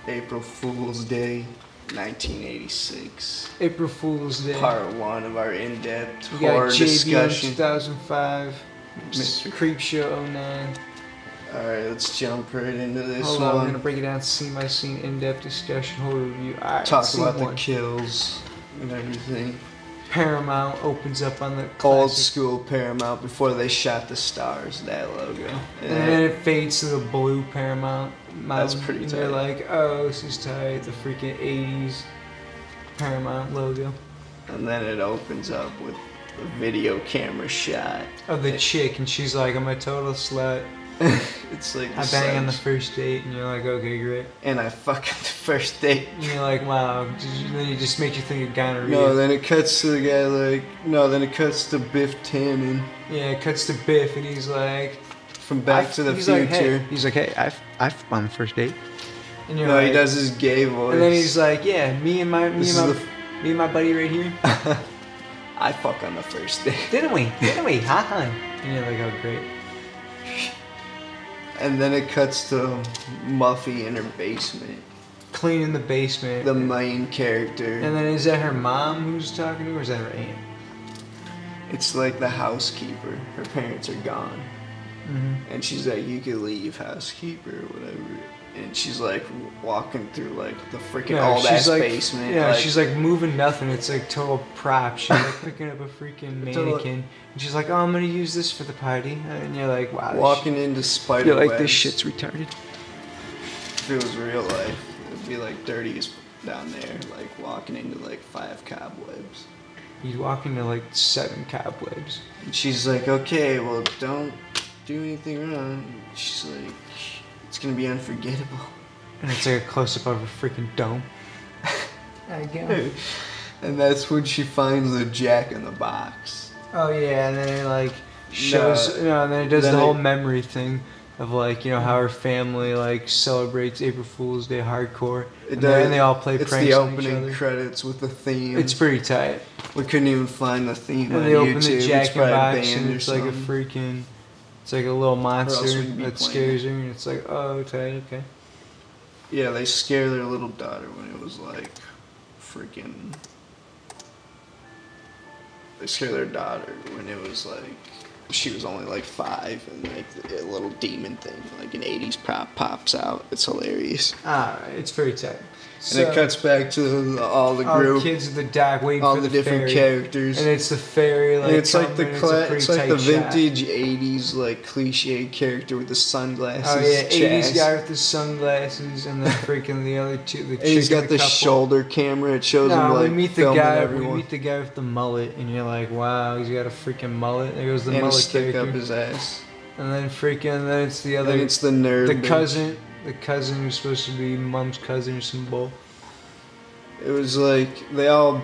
April Fool's Day, 1986. April Fool's Day. Part 1 of our in-depth We got horror JBM discussion. 2005, Mr. Creepshow 09. Alright, let's jump right into this Hold one. on, we're gonna break it down scene by scene, in-depth discussion, horror review. Alright, Talk scene about one. the kills and everything. Paramount opens up on the Old classic, school Paramount before they shot the stars, that logo. and then it fades to the blue Paramount mountain. That's pretty and tight. you're like, oh, this is tight. The freaking 80s Paramount logo. And then it opens up with a video camera shot. Of the chick, and she's like, I'm a total slut. It's like I bang on the first date, and you're like, okay, great. and I fuck on the first date. And you're like, wow. Then it just makes you think of gonorrhea. No, then it cuts to the guy then it cuts to Biff Tannen Yeah, it cuts to Biff, and he's like, from Back to the he's Future. like, hey. He's like, hey, I've on the first date. And you're No, like, he does his gay voice. and then he's like, yeah, me and my buddy right here. I fuck on the first date. Didn't we? Haha. And you're like, oh, great. And then it cuts to Muffy in her basement. Cleaning the basement. The main character. And then is that her mom who's talking to her, or is that her aunt? It's like the housekeeper. Her parents are gone. Mm-hmm. And she's like, you can leave, housekeeper, or whatever. And she's like walking through like the freaking old ass basement. Yeah, like, she's like moving nothing. It's like total prop. She's like picking up a freaking mannequin. And she's like, oh, I'm gonna use this for the party. And you're like, wow. walking into spider You're like, webs. this shit's retarded. If it was real life, it'd be like dirty as down there, like walking into like 5 cobwebs. You walk into like 7 cobwebs. And she's like, okay, well, don't do anything wrong. She's like, it's gonna be unforgettable. And it's like a close up of a freaking dome. I go. And that's when she finds the Jack in the Box. Oh yeah, and then it like shows, and then it does the whole memory thing of like, how her family like celebrates April Fool's Day hardcore. And then they all play pranks on each It's the other. opening credits with the theme. It's pretty tight. We couldn't even find the theme And on they open YouTube. the Jack It's in probably Box, banned and or it's like a something. freaking, it's like a little monster we'd be that playing scares her, and it's like, oh, tight, okay. Yeah, they scare their little daughter when it was like freaking. They scare their daughter when it was like she was only like 5, and like a little demon thing, like an 80s prop pops out. It's hilarious. It's very tight. And it cuts back to all the all group, the kids at the dock waiting all for the different ferry. characters. And it's the fairy, like, And it's like the it's a pretty tight shot. vintage 80s like cliche character with the sunglasses. Oh yeah, Chaz. 80s guy with the sunglasses, and then freaking the other two, the And he's chick got and the couple. shoulder camera. It shows him like we meet the filming guy. everyone. We meet the guy with the mullet, and you're like, wow, he's got a freaking mullet. There goes the and a mullet stick character. up his ass. And then then it's the other. And it's the nerd. the bitch. cousin who's supposed to be mom's cousin or some bull. It was like a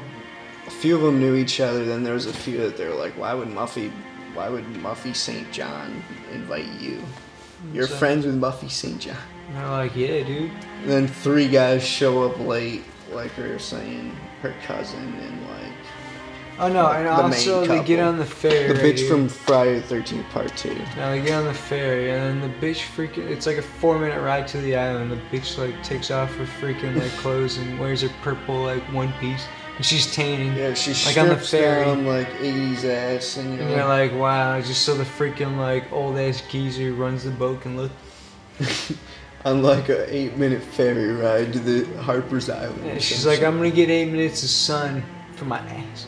few of them knew each other. Then there was a few that they were like, why would Muffy St. John invite you? You're So- friends with Muffy St. John. And they're like, yeah, dude. And then 3 guys show up late, like we were saying, her cousin and like Oh no, and the main also they get couple. on the ferry. the right bitch here. from Friday the 13th Part 2. Now they get on the ferry, and then the bitch freaking. It's like a 4-minute ride to the island. The bitch like takes off her freaking like clothes and wears her purple like one piece, and she's tanning. Yeah, she like on the strips ferry. down like 80s ass, and And you're like, wow, just so the freaking like old ass geezer who runs the boat can look. on like a 8-minute ferry ride to the Harper's Island. Yeah, or she's some like, shit. I'm gonna get 8 minutes of sun for my ass.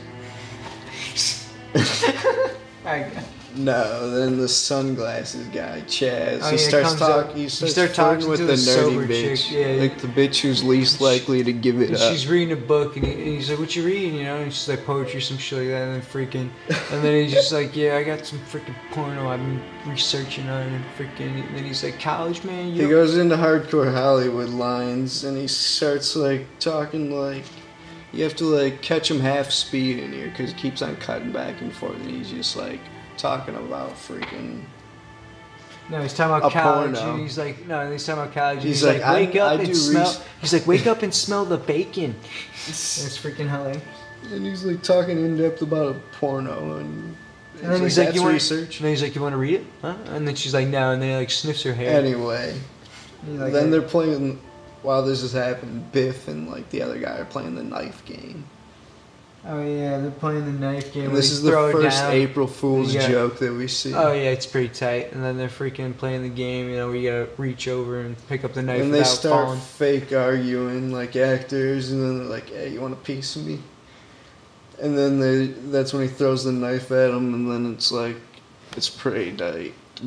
No, then the sunglasses guy, Chaz, Oh, he yeah, starts comes up. talking. He He starts starts talking talking with to the the sober nerdy bitch, chick, yeah. like the bitch who's least likely to give it up. She's reading a book, and he's like, "What you reading?" And she's like, "Poetry, some shit like that." And then and then he's just like, "Yeah, I got some freaking porno I've been researching on." And and then he's like, "College man, He goes into hardcore Hollywood lines, and he starts like talking like you have to like catch him half speed in here because he keeps on cutting back and forth, and he's just like talking about freaking. No, he's talking about A college, porno. and he's like, no, he's talking about college. And He's he's like, like, wake I up do and smell. res- He's like, wake up and smell the bacon. It's freaking hilarious. And he's like talking in depth about a porno, and then he's like, that's you want research. And then he's like, you want to read it? Huh? And then she's like, no. And then he like sniffs her hair. Anyway, And he's like, then they're playing while this is happening, Biff and like the other guy are playing the knife game. Oh yeah, they're playing the knife game. And Where this they is the throw it first down. April Fool's Yeah. joke that we see. Oh yeah, it's pretty tight. And then they're freaking playing the game, you know, where you gotta reach over and pick up the knife And they without start falling. fake arguing like actors, and then they're like, "Hey, you want a piece of me?" And then that's when he throws the knife at him, and then it's pretty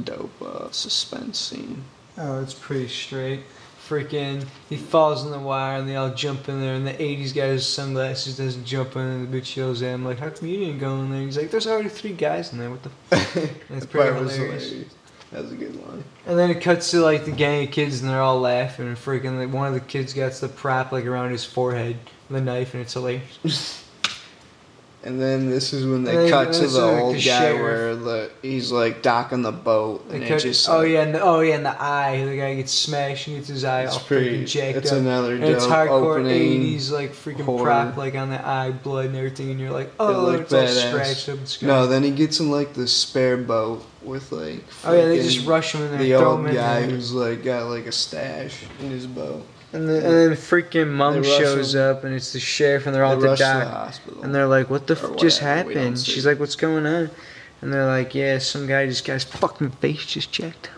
dope suspense scene. Oh, it's pretty straight. Freaking, he falls in the wire and they all jump in there, and the 80s guy with sunglasses doesn't jump in, and the bitch yells at him, like, how come you didn't go in there? He's like, there's already 3 guys in there, what the fuck? And it's pretty hilarious. That was a good line. And then it cuts to, like, the gang of kids, and they're all laughing, and freaking, like, one of the kids gets the prop, like, around his forehead, the knife, and it's hilarious. And then this is when And they then- cut and to this is the like old the guy sheriff. where he's like docking the boat, and They it cut- just oh like, yeah, and the eye, the guy gets smashed and gets his eye all freaking jacked It's up. another And it's dope hardcore opening. 80s, like freaking horror. prop, like on the eye, blood and everything, and you're like, oh, looked it's all badass. scratched up and scarred. No, then he gets in like the spare boat with like. Oh yeah, they freaking just rush him in there, The throw old him in guy there. who's like got like a stash in his boat. And then freaking They mom rush shows him. up, and it's the sheriff, and they're all They at the rush to the dock. hospital. And they're like, what the Or just whatever, we don't happened? see. She's like, what's going on? And they're like, yeah, some guy just got his fucking face just checked.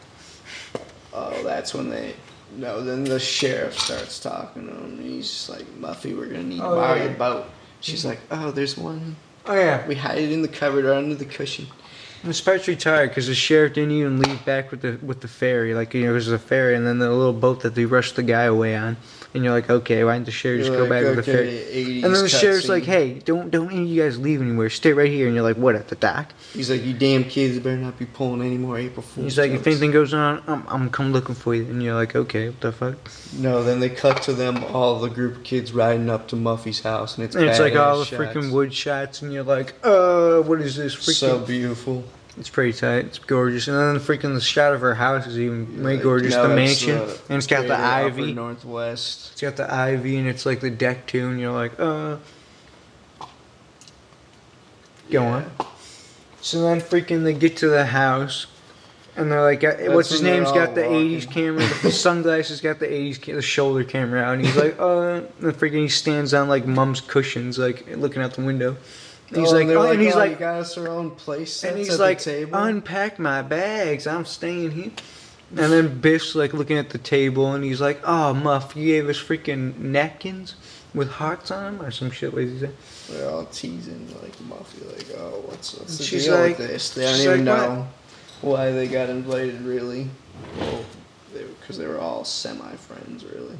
Oh, that's when they. No, then the sheriff starts talking to him, and he's just like, Muffy, we're gonna need to Oh, borrow yeah. your boat. She's like, oh, there's one. Oh yeah. We hide it in the cupboard or under the cushion. And this part's retired because the sheriff didn't even leave back with the ferry. Like, you know, there's a ferry and then the little boat that they rushed the guy away on. And you're like, okay, why didn't the sheriff just You're go back like, with the ferry? 80s And then the sheriff's cutscene. like, hey, don't any of you guys leave anywhere. Stay right here. And you're like, what, at the dock? He's like, you damn kids better not be pulling any more April Fool's He's like, if jokes." anything goes on, I'm come looking for you. And you're like, okay, what the fuck? No, then they cut to them, all the group of kids riding up to Muffy's house, and it's And it's like all the badass freaking shots. wood shots. And you're like, what is this? Freaking. So beautiful. It's pretty tight. It's gorgeous. And then freaking the shot of her house is even way Like, gorgeous. no, The it's, mansion. And it's got the greater upper ivy. Northwest. It's got the ivy and it's like the deck too, and you're like, Go on. So then freaking they get to the house, and they're like, what's his when they're name's got all the walking. 80s camera, the sunglasses got the 80s, the shoulder camera out, and he's like, and freaking he stands on like mom's cushions, like looking out the window. And he's like, they're and he's you like, got us our own place and sets he's at like, the table. unpack my bags, I'm staying here. And then Biff's like looking at the table, and he's like, oh, Muff, you gave us freaking napkins with hearts on them, or some shit, what did he say? They're all teasing like Muffy, like, oh, what's the She's deal like- with this? They don't she's even like, know why they got invited, really. Well, because they were all semi-friends, really.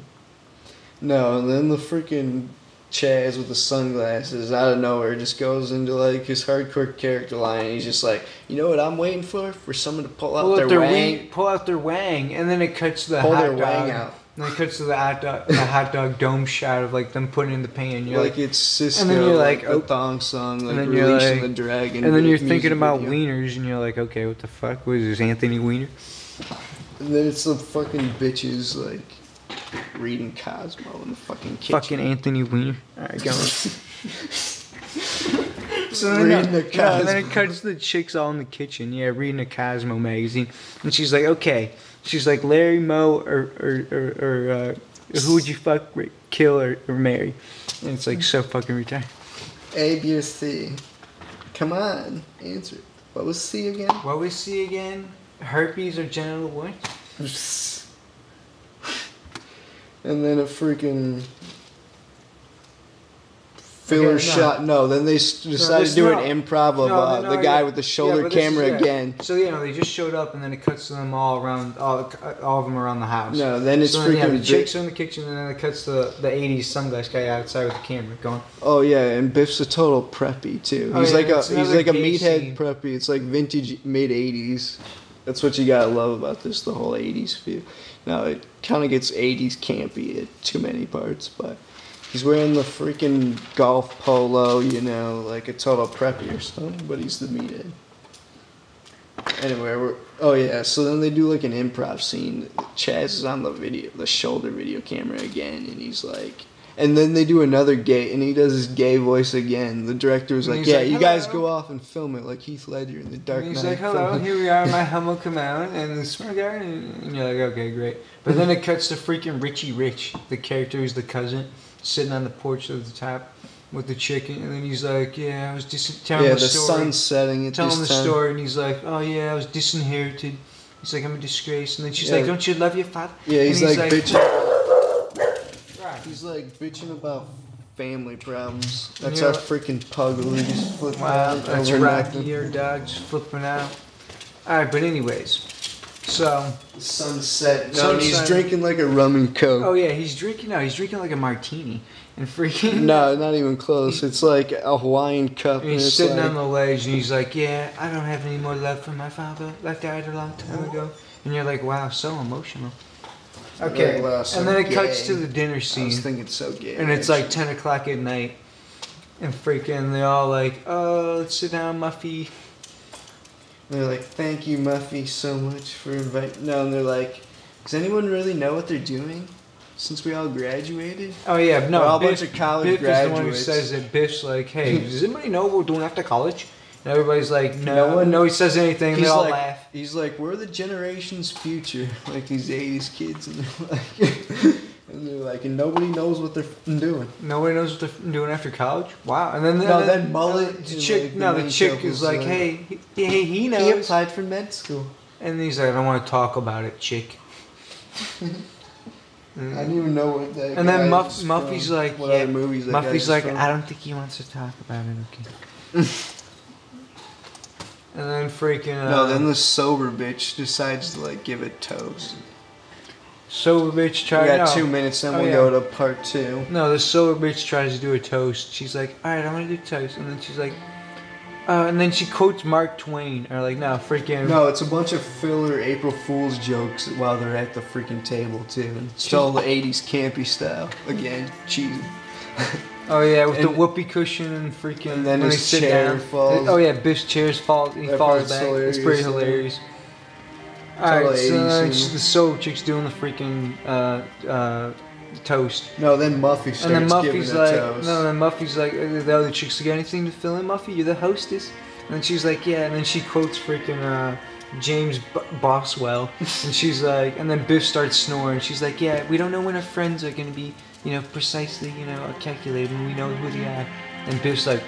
No, and then the freaking Chaz with the sunglasses out of nowhere just goes into like his hardcore character line. And he's just like, you know what I'm waiting for? For someone to pull out their wang. pull out their wang, and then it cuts to the Pull hot their dog. wang out. And then it cuts to the hot dog dome shot of like them putting it in the pan. You're Like it's Cisco, and then you're like, the oh. thong song, like And then you're releasing like- the dragon. and then you're music thinking about video. wieners, and you're like, okay, what the fuck? What is this, Anthony Wiener? And then it's the fucking bitches like reading Cosmo in the fucking kitchen. Fucking Anthony Wiener. Alright, go on. So Reading the and then it Cosmo. cuts to the chicks all in the kitchen, yeah, reading a Cosmo magazine. And she's like, okay. She's like, Larry, Moe, or who would you fuck, kill, or marry? And it's like so fucking retarded. A, B, or C. Come on, answer it. What was C again? What we see again? Herpes or genital what? And then a freaking filler no. shot. No, then they decided this- to do no. an improv of No, the guy yeah. with the shoulder but this camera is it. again. So they just showed up, and then it cuts to them all around, all of them around the house. No, then it's so then, freaking the chicks are in the kitchen, and then it cuts to the '80s sunglass guy outside with the camera going. Oh yeah, and Biff's a total preppy too. Oh, He's yeah, like it's a another gay meathead scene. preppy. It's like vintage mid '80s. That's what you gotta love about this, the whole '80s feel. Now it kind of gets '80s campy at too many parts, but he's wearing the freaking golf polo, you know, like a total preppy or something. But he's the meathead. Anyway, oh yeah, so then they do like an improv scene. Chaz is on the shoulder video camera again, and he's like, And then they do another gay, and he does his gay voice again. The director was And like, he's "Yeah, like, you guys "Hello." go off and film it like Heath Ledger in The Dark And Knight." he's like, hello, here we are, my humble come out, and the smart guy, and you're like, okay, great. But then it cuts to freaking Richie Rich, the character who's the cousin, sitting on the porch of the top with the chicken, and then he's like, yeah, I was telling Yeah, the the story. sun's setting at Telling this the time. story, and he's like, oh yeah, I was disinherited. He's like, I'm a disgrace. And then she's Yeah. like, don't you love your father? Yeah, And he's like bitching. Right. He's like bitching about family problems. And That's you're our like- freaking pug who just flipping Wow, out that's over Rocky, nothing. your dog just flipping out. Alright, but anyways, so, Sunset. No, and he's Sunset. drinking like a rum and coke. oh yeah, he's drinking like a martini. And freaking... No, not even close. It's like a Hawaiian cup. And And he's it's sitting like, on the ledge and he's like, yeah, I don't have any more love for my father. That died a long time ago. And you're like, wow, so emotional. Okay, Wow, so and then it cuts gay. to the dinner I was scene. thinking so gay. And it's like 10 o'clock at night. And freaking, they're all like, oh, let's sit down, Muffy. They're like, thank you, Muffy, so much for inviting. No, and they're like, does anyone really know what they're doing? Since we all graduated? Oh, yeah, no, We're all a Biff, bunch of college Biff is the one who graduates. says that. Biff's like, hey, does anybody know what we're doing after college? And everybody's like, no. No one- No, he says anything, and they all laugh. He's like, we're the generation's future, like these '80s kids, and they're like, and nobody knows what they're doing. Nobody knows what they're doing after college? Wow. And then, Then Mullet, the and, chick, like, the no, the main chick couple's is like, hey, he knows. he applied for med school. And he's like, I don't want to talk about it, chick. I don't even know what that. And then guy's Muffy's from. like, what yeah, other movies that Muffy's guy's like, from. I don't think he wants to talk about it, okay. And then freaking. No, then the sober bitch decides to like give a toast. sober bitch We tries. got No, 2 minutes, then Oh, we'll yeah. go to part 2. no, the sober bitch tries to do a toast. She's like, all right, I want to do toast. And then she's like, and then she quotes Mark Twain, or like, no, freaking. No, it's a bunch of filler April Fool's jokes while they're at the freaking table too. And it's all the '80s campy style again, cheesy. Oh yeah, with the And- whoopee cushion and freaking. and then when his they sit chair down. falls. Oh yeah, Biff's chair falls. He That falls part's back. hilarious, It's pretty yeah. hilarious. all Alright, so 80s then humor. the sober chick's doing the freaking toast. No, then Muffy starts And then giving Muffy's a like, toast. no, then Muffy's like, the other chick's like, got anything to fill in, Muffy? You're the hostess. And then she's like, yeah. And then she quotes freaking James Boswell. And she's like, and then Biff starts snoring. She's like, yeah, we don't know when our friends are going to be, precisely, calculated. And we know who they are. And Biff's like,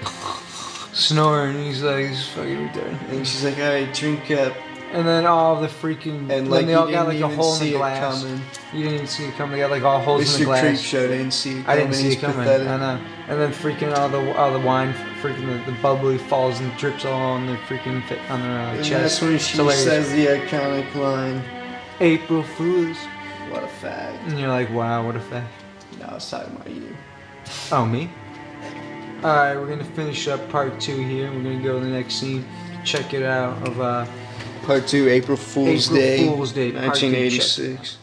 snoring. And he's like, this is fucking retarded. And she's like, all right, drink up. And then all the freaking, And then like they you all got didn't like a even hole in see the it glass. coming. You didn't even see it coming. They got like all holes in Mr. the glass. Creepshow didn't see it coming. I didn't see He's it coming. pathetic. I know. And then freaking all the wine, freaking the bubbly falls and drips all on their freaking on their And chest. that's when It's she hilarious. says the iconic line, April Fools. "What a fag." And you're like, wow, what a fact. No, I was talking about you. Oh, me? Alright, we're gonna finish up part 2 here. We're gonna go to the next scene. Check it out of Part 2, April Fool's April Day, Fool's Day, part two, check. 1986.